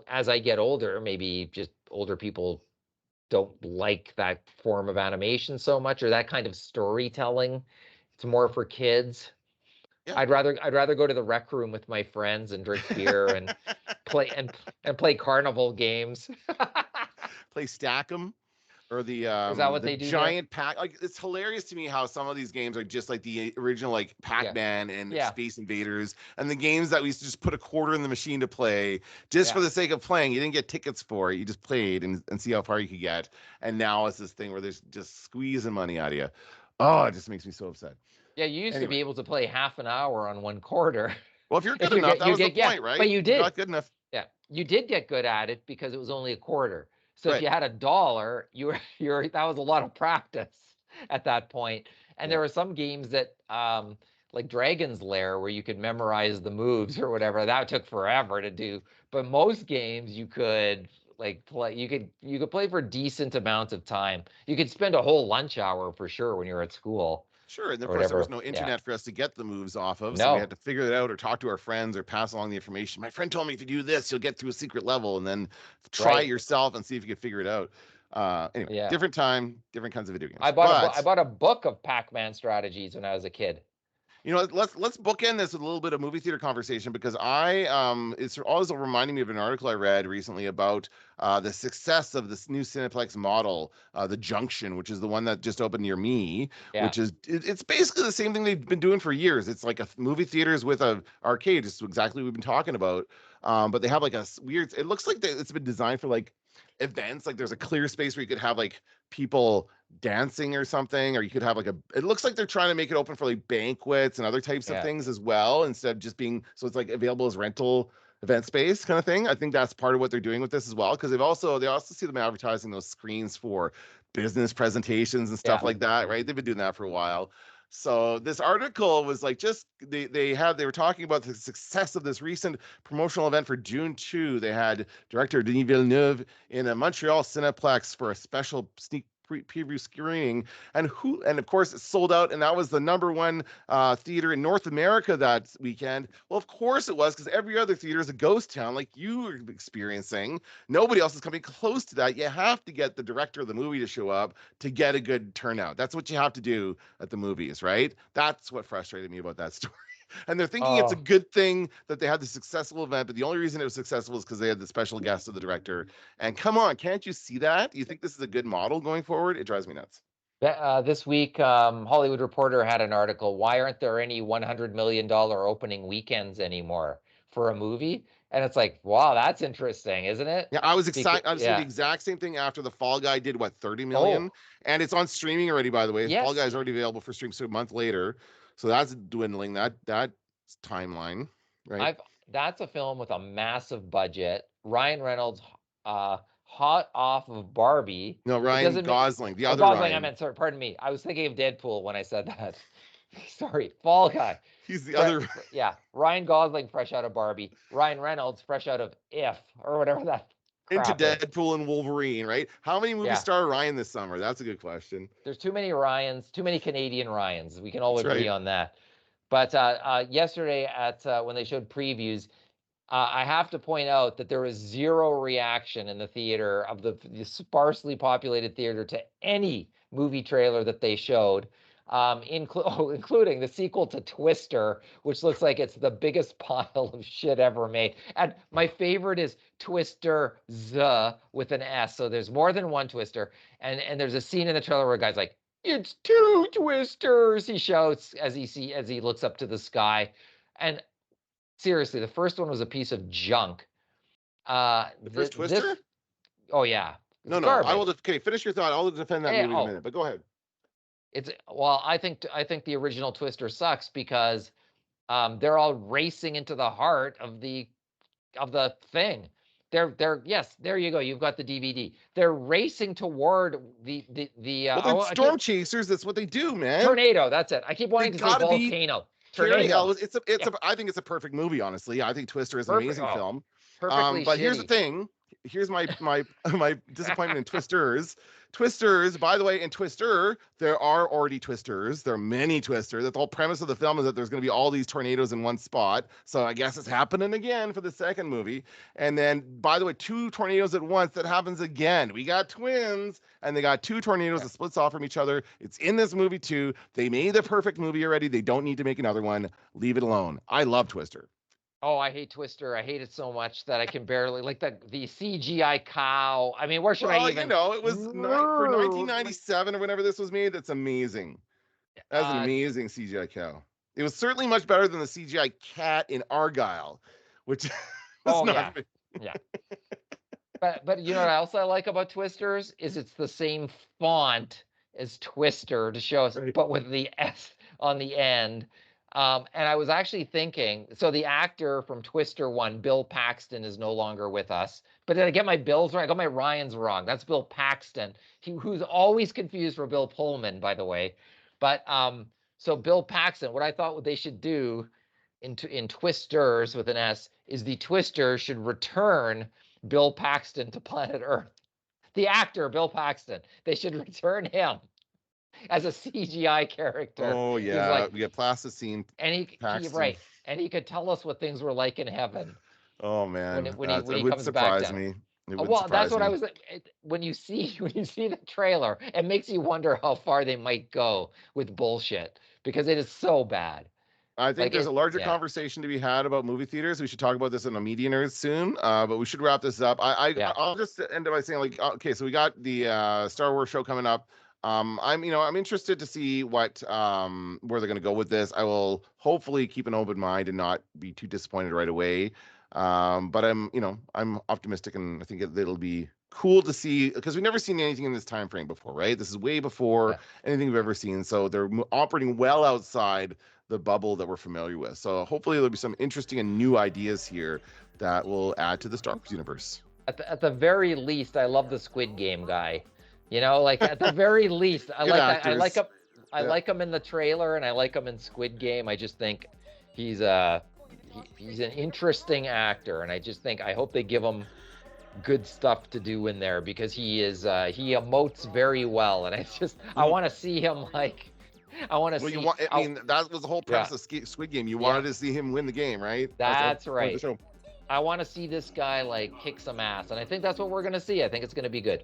as I get older, maybe just older people don't like that form of animation so much, or that kind of storytelling. It's more for kids. Yeah. I'd rather go to the rec room with my friends and drink beer and play carnival games. Play Stack 'em. Or the is that what they do giant pack? Like, it's hilarious to me how some of these games are just like the original, like Pac-Man and Space Invaders, and the games that we used to just put a quarter in the machine to play just for the sake of playing. You didn't get tickets for it; you just played and see how far you could get. And now it's this thing where there's just squeezing money out of you. Oh, it just makes me so upset. Yeah, you used to be able to play half an hour on 1 quarter. Well, if you're good enough, that was the point, right? But you did. You're not good enough. Yeah, you did get good at it because it was only a quarter. So if you had $1, that was a lot of practice at that point. And there were some games that, like Dragon's Lair, where you could memorize the moves or whatever. That took forever to do. But most games you could play. You could play for decent amounts of time. You could spend a whole lunch hour for sure when you're at school. Sure, and of course there was no internet for us to get the moves off of, so we had to figure it out or talk to our friends or pass along the information. My friend told me if you do this, you'll get to a secret level, and then try it yourself and see if you can figure it out. Anyway, different time, different kinds of video games. I bought a book of Pac-Man strategies when I was a kid. Let's bookend this with a little bit of movie theater conversation, because it's always reminding me of an article I read recently about the success of this new Cineplex model, the Junction, which is the one that just opened near me, which is it's basically the same thing they've been doing for years. It's like a movie theaters with a arcade. It's exactly what we've been talking about. But they have like a weird. It looks like it's been designed for like events. Like there's a clear space where you could have like people dancing or something, or you could have like a. It looks like they're trying to make it open for like banquets and other types of things as well, instead of just being so it's like available as rental event space kind of thing. I think that's part of what they're doing with this as well, because they also see them advertising those screens for business presentations and stuff like that, right? They've been doing that for a while. So this article was like just they were talking about the success of this recent promotional event for June 2. They had director Denis Villeneuve in a Montreal Cineplex for a special sneak preview screening, and of course it sold out, and that was the #1 theater in North America that weekend. Well, of course it was, because every other theater is a ghost town like you were experiencing. Nobody else is coming close to that. You have to get the director of the movie to show up to get a good turnout. That's what you have to do at the movies, right? That's what frustrated me about that story. And they're thinking it's a good thing that they had the successful event, but the only reason it was successful is because they had the special guest of the director. And come on, can't you see that? You think this is a good model going forward? It drives me nuts. This week, Hollywood Reporter had an article. Why aren't there any $100 million opening weekends anymore for a movie? And it's like, wow, that's interesting, isn't it? Yeah, I was excited. I was saying the exact same thing after the Fall Guy did what, 30 million? And it's on streaming already, by the way. Fall Guy is already available for stream, so a month later. So that's dwindling that timeline, right? That's a film with a massive budget. Ryan Reynolds, hot off of Barbie. No, Ryan Gosling, the other Ryan. I meant, sorry, pardon me. I was thinking of Deadpool when I said that. Sorry, Fall Guy. He's the other. Yeah, Ryan Gosling, fresh out of Barbie. Ryan Reynolds, fresh out of If, or whatever that. Into Deadpool and Wolverine, right? How many movies star Ryan this summer? That's a good question. There's too many Ryans, too many Canadian Ryans. We can all agree on that. But yesterday at when they showed previews, I have to point out that there was zero reaction in the theater of the sparsely populated theater to any movie trailer that they showed, including the sequel to Twister, which looks like it's the biggest pile of shit ever made. And my favorite is Twister Z with an S. So there's more than one Twister. And there's a scene in the trailer where a guy's like, "It's 2 Twisters," he shouts as he looks up to the sky. And seriously, the first one was a piece of junk. The first Twister? Oh yeah. No. I will. Okay, finish your thought. I'll defend that movie in a minute. But go ahead. I think the original Twister sucks because they're all racing into the heart of the thing. Yes, there you go. You've got the DVD. They're racing toward the well, storm chasers. That's what they do, man. Tornado. That's it. I keep wanting to say volcano. Tornado. I think it's a perfect movie. Honestly, I think Twister is an amazing film. Perfectly. But here's the thing. Here's my disappointment in Twisters. Twisters, by the way, in Twister, there are already Twisters. There are many Twisters. The whole premise of the film is that there's going to be all these tornadoes in one spot. So I guess it's happening again for the second movie. And then, by the way, 2 tornadoes at once, that happens again. We got twins, and they got 2 tornadoes that splits off from each other. It's in this movie, too. They made the perfect movie already. They don't need to make another one. Leave it alone. I love Twister. Oh, I hate Twister. I hate it so much that I can barely, like the CGI cow. I mean, where should I even? It was for 1997 or whenever this was made. That's amazing. That's an amazing CGI cow. It was certainly much better than the CGI cat in Argyle, which was not. Yeah. But you know what else I like about Twisters is it's the same font as Twister to show us, but with the S on the end. And I was actually thinking, so the actor from Twister 1, Bill Paxton, is no longer with us. But did I get my Bills right? I got my Ryans wrong. That's Bill Paxton, who's always confused for Bill Pullman, by the way. But so Bill Paxton, what I thought they should do in Twisters with an S is the Twister should return Bill Paxton to planet Earth. The actor, Bill Paxton, they should return him as a CGI character. Oh yeah, we get plasticine. And he could tell us what things were like in heaven. Oh man, when he comes back down. Me. That's what I was. When you see the trailer, it makes you wonder how far they might go with bullshit because it is so bad. I think there's a larger conversation to be had about movie theaters. We should talk about this in a Media Nerds soon, but we should wrap this up. I'll just end by saying, okay, so we got the Star Wars show coming up. I'm interested to see what where they're going to go with this. I will hopefully keep an open mind and not be too disappointed right away. But I'm optimistic, and I think it'll be cool to see, because we've never seen anything in this time frame before, right? This is way before anything we've ever seen. So they're operating well outside the bubble that we're familiar with. So hopefully there'll be some interesting and new ideas here that will add to the Star Wars universe. At the very least, I love the Squid Game guy. Like at the very least, I like him in the trailer, and I like him in Squid Game. I just think he's an interesting actor, and I hope they give him good stuff to do in there, because he emotes very well, and I want to see him that was the whole premise of Squid Game. You wanted to see him win the game, right? That's right. I want to see this guy kick some ass, and I think that's what we're gonna see. I think it's gonna be good.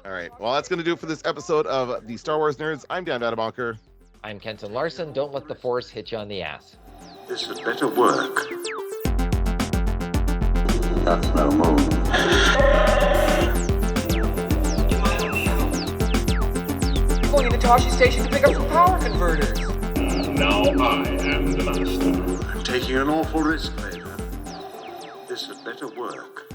All right. Well, that's gonna do it for this episode of the Star Wars Nerds. I'm Dan Vadabonker. I'm Kenton Larson. Don't let the Force hit you on the ass. This had better work. That's no moon. Going into Toshi Station to pick up some power converters. Now I am the master. I'm taking an awful risk, Vader. This had better work.